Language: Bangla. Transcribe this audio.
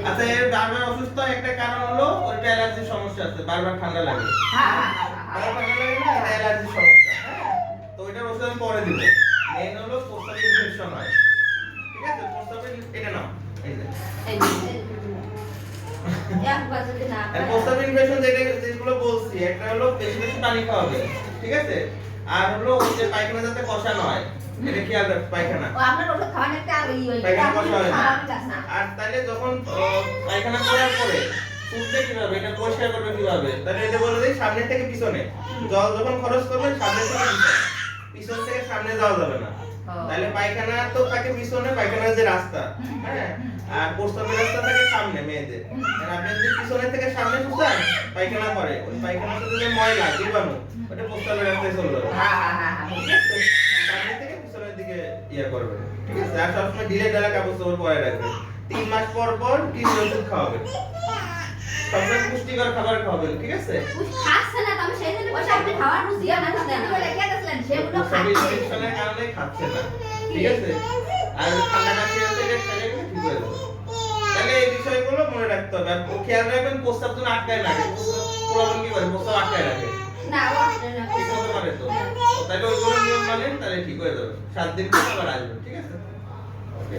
আচ্ছা এর বারবার অসুস্থ একটা কারণ হলো ওইটা অ্যালার্জির সমস্যা আছে, বারবার ঠান্ডা লাগে। হ্যাঁ বারবার ঠান্ডা লাগে না, এটা অ্যালার্জির সমস্যা। হ্যাঁ, তো ওইটার ওষুধ আমি পরে দিব। মেইন হলো প্রস্রাব ইনফেকশন হয়, ঠিক আছে? প্রস্রাবের এটা নাও, এই যে আর প্রস্রাব ইনফেকশন যেগুলো বলছি, একটা হলো বেশি বেশি পানি খাওয়াবে, ঠিক আছে? আর হলো ওই যে পায়খানা যাতে কষা নয়, এটা খেয়াল রাখ। পায়খানা ও আপনার ওষুধ খাওয়ার একটা ই হই পায়খানা কষা হয় না। আর তাহলে যখন পায়খানা করার পরে তুলতে কিভাবে, এটা পরিষ্কার করবে কিভাবে, তাহলে এটা বলে দেই সামনে থেকে পিছনে। জল যখন খরচ করবেন সামনে থেকে পিছনে, পিছন থেকে সামনে যাওয়া যাবে না। তাহলে পায়খানা তো থাকে পিছনে, পায়খানার যে রাস্তা, হ্যাঁ, আর প্রস্রাবের রাস্তা থাকে সামনে মেয়েদের। আর আপনি যদি পিছনে থেকে সামনে ঢুকান পায়খানা করে, ওই পায়খানার সাথে যে ময়লা জীবাণু ওটা প্রস্রাবের রাস্তায় চলে যাবে। সামনে থেকে পিছনের দিকে ইয়া করবেন, ঠিক আছে? আর সবসময় ঢিলে ঢালা কাপড় চোপড় পরে রাখবেন। 3 মাস পর পর কিডনি ওষুধ খাওয়াবেন, সবসময় পুষ্টিকর খাবার খাওয়াবেন, ঠিক আছে? খাচ্ছে না তবে সেই জন্য বসে আপনি খাওয়ার বুঝি না দেন বলে কে দিলেন সেগুলো খাচ্ছে ইনফেকশনের কারণে খাচ্ছে না, ঠিক আছে? আর ঠান্ডা কাশি আছে এটা খেলে গেলে ঠিক হয়ে যাবে। তাহলে এই বিষয়গুলো মনে রাখতে হবে। আর খেয়াল রাখবেন প্রস্রাব যেন আটকায় না রাখে। প্রস্রাব কি করে প্রস্রাব আটকায় রাখে না ঠিক হতে পারে তো। তাহলে ওইগুলো নিয়ম মানেন, তাহলে ঠিক হয়ে যাবে। 7 দিন পর আবার আসবেন, ঠিক আছে? ওকে।